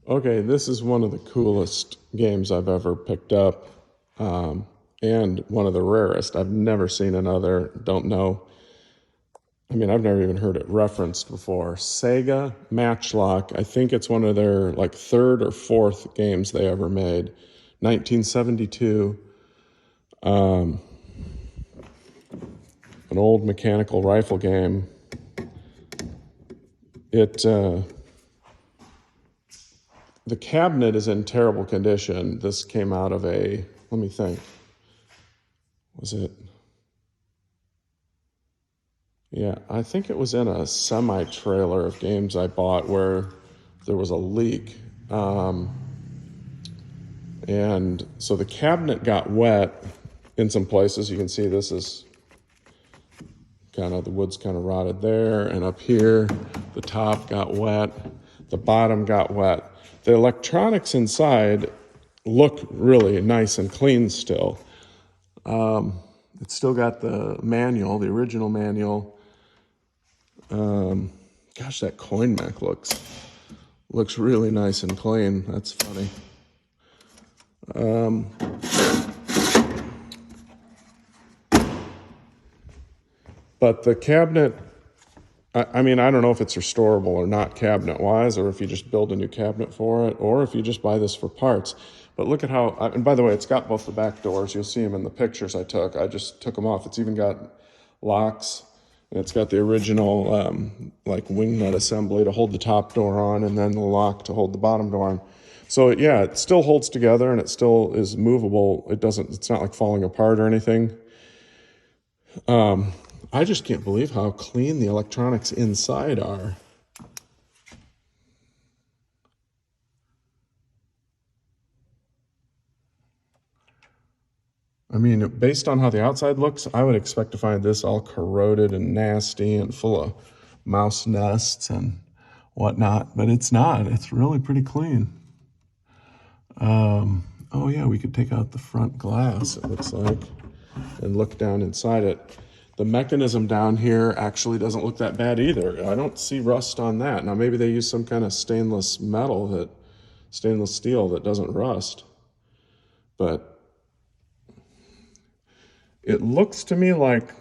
Okay, this is one of the coolest games I've ever picked up, and one of the rarest. I've never seen another, don't know. I mean, I've never even heard it referenced before. Sega Matchlock. I think it's one of their like third or fourth games they ever made. 1972. An old mechanical rifle game. The cabinet is in terrible condition. This came out of let me think. Was it? Yeah, I think it was in a semi-trailer of games I bought where there was a leak. And so the cabinet got wet in some places. You can see this is the wood's kind of rotted there. And up here, the top got wet. The bottom got wet. The electronics inside look really nice and clean still. It's still got the manual, the original manual. Gosh, that coin mech looks really nice and clean. That's funny. But the cabinet, I mean, I don't know if it's restorable or not cabinet-wise, or if you just build a new cabinet for it, or if you just buy this for parts. But look at how, and by the way, it's got both the back doors. You'll see them in the pictures I took. I just took them off. It's even got locks, and it's got the original like wing nut assembly to hold the top door on, and then the lock to hold the bottom door on. So yeah, it still holds together, and it still is movable. It's not like falling apart or anything. I just can't believe how clean the electronics inside are. I mean, based on how the outside looks, I would expect to find this all corroded and nasty and full of mouse nests and whatnot, but it's not. It's really pretty clean. Oh yeah, we could take out the front glass, it looks like, and look down inside it. The mechanism down here actually doesn't look that bad either. I don't see rust on that. Now maybe they use some kind of stainless steel that doesn't rust. But it looks to me like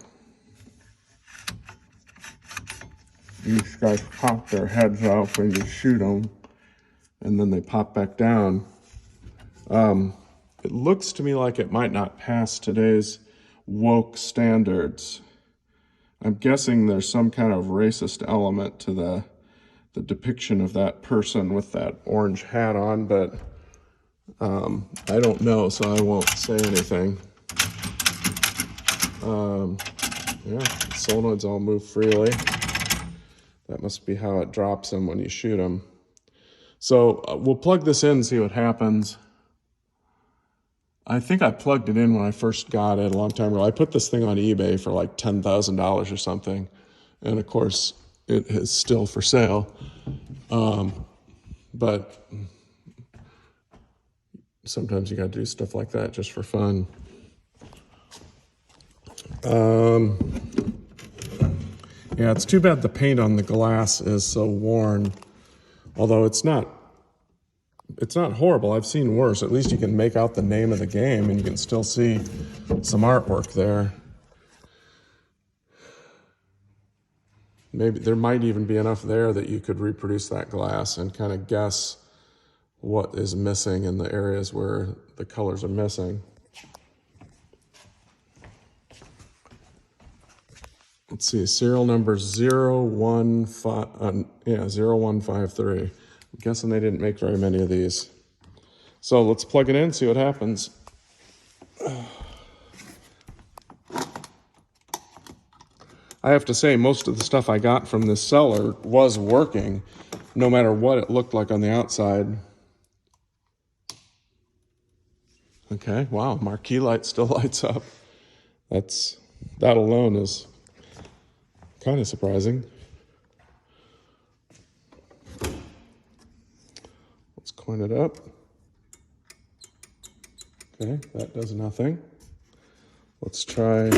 these guys pop their heads out when you shoot them, and then they pop back down. It looks to me like it might not pass today's woke standards. I'm guessing there's some kind of racist element to the depiction of that person with that orange hat on, but I don't know, so I won't say anything. Yeah, the solenoids all move freely. That must be how it drops them when you shoot them. So we'll plug this in and see what happens. I think I plugged it in when I first got it a long time ago. I put this thing on eBay for like $10,000 or something. And of course, it is still for sale. But sometimes you got to do stuff like that just for fun. Yeah, it's too bad the paint on the glass is so worn. Although it's not horrible. I've seen worse. At least you can make out the name of the game and you can still see some artwork there. Maybe there might even be enough there that you could reproduce that glass and kind of guess what is missing in the areas where the colors are missing. Let's see, serial number 0153. I'm guessing they didn't make very many of these. So let's plug it in, see what happens. I have to say, most of the stuff I got from this seller was working, no matter what it looked like on the outside. Okay, wow, marquee light still lights up. That alone is kind of surprising. Let's coin it up. Okay, that does nothing. Let's try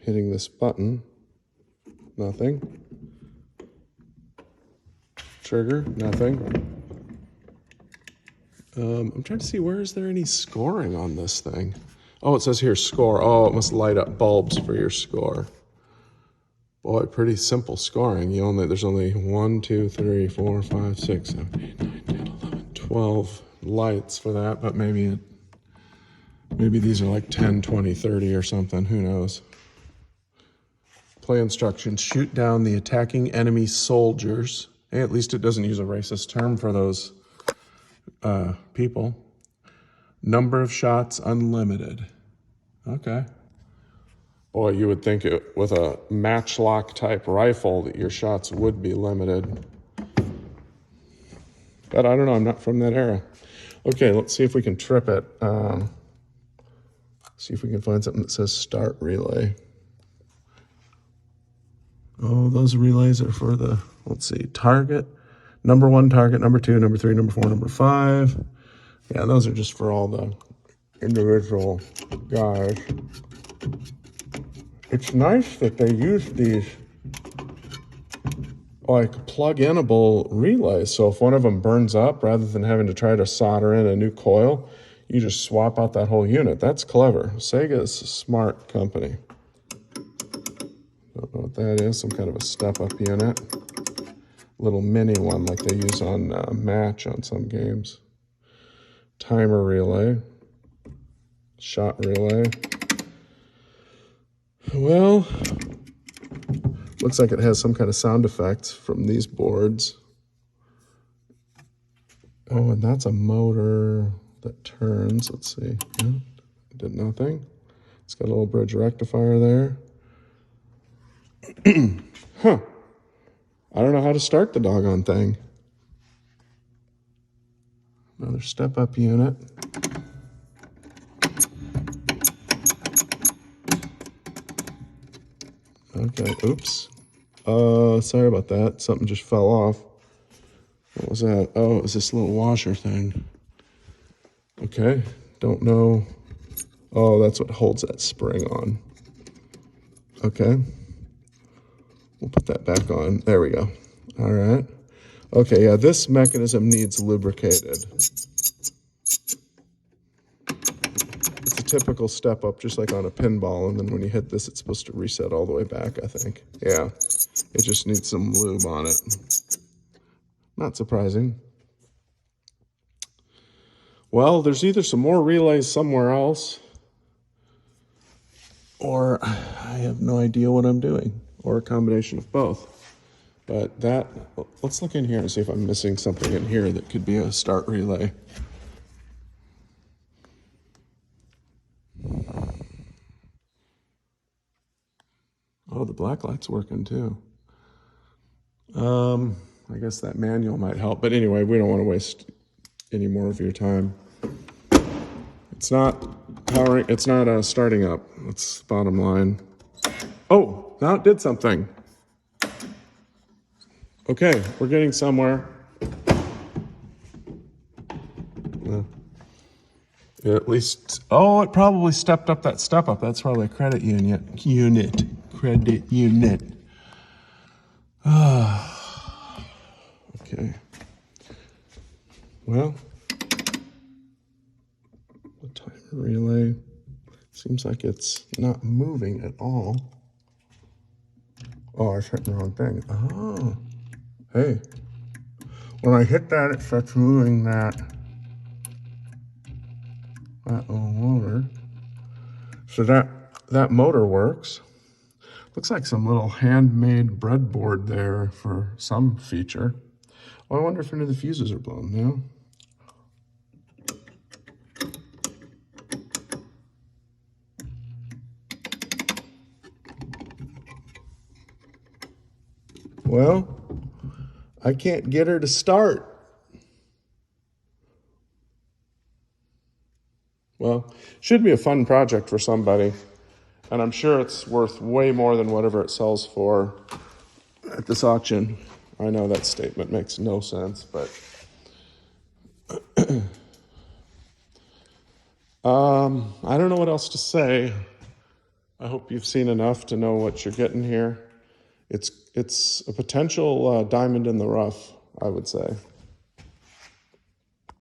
hitting this button. Nothing. trigger, nothing. I'm trying to see, where is there any scoring on this thing? Oh, it says here score. Oh, it must light up bulbs for your score. Boy, pretty simple scoring. There's only 1, 2, 3, 4, 5, 6, 7, 8, 9, 10, 11, 12 lights for that, but maybe these are like 10, 20, 30 or something. Who knows? Play instructions. Shoot down the attacking enemy soldiers. Hey, at least it doesn't use a racist term for those people. Number of shots unlimited. Okay. Boy, you would think with a matchlock type rifle that your shots would be limited. But I don't know, I'm not from that era. Okay, let's see if we can trip it. See if we can find something that says start relay. Oh, those relays are for the, let's see, target. Number 1 target, number 2, number 3, number 4, number 5. Yeah, those are just for all the individual guys. It's nice that they use these like plug-inable relays. So if one of them burns up, rather than having to try to solder in a new coil, you just swap out that whole unit. That's clever. Sega is a smart company. Don't know what that is. Some kind of a step-up unit. Little mini one like they use on Match on some games. Timer relay. Shot relay. Well, looks like it has some kind of sound effects from these boards. Oh, and that's a motor that turns. Let's see. Yeah, did nothing. It's got a little bridge rectifier there. Huh. I don't know how to start the doggone thing. Another step-up unit. Okay, oops. Sorry about that. Something just fell off. What was that? Oh, it was this little washer thing. Okay, don't know. Oh, that's what holds that spring on. Okay. We'll put that back on. There we go. All right. Okay, yeah, this mechanism needs lubricated. It's a typical step up, just like on a pinball, and then when you hit this, it's supposed to reset all the way back, I think. Yeah, it just needs some lube on it. Not surprising. Well, there's either some more relays somewhere else, or I have no idea what I'm doing, or a combination of both. But let's look in here and see if I'm missing something in here that could be a start relay. Oh, the black light's working too. I guess that manual might help. But anyway, we don't want to waste any more of your time. It's not powering, it's not starting up. That's the bottom line. Oh, now it did something. Okay, we're getting somewhere. Yeah, at least, oh, it probably stepped up that step up. That's probably a credit unit. Credit unit. Okay. Well, the timer relay seems like it's not moving at all. Oh, I hit the wrong thing. Oh, hey. When I hit that, it starts moving that little motor. So that motor works. Looks like some little handmade breadboard there for some feature. Well, I wonder if any of the fuses are blown now. Well, I can't get her to start. Well, should be a fun project for somebody. And I'm sure it's worth way more than whatever it sells for at this auction. I know that statement makes no sense, but I don't know what else to say. I hope you've seen enough to know what you're getting here. It's a potential diamond in the rough. I would say.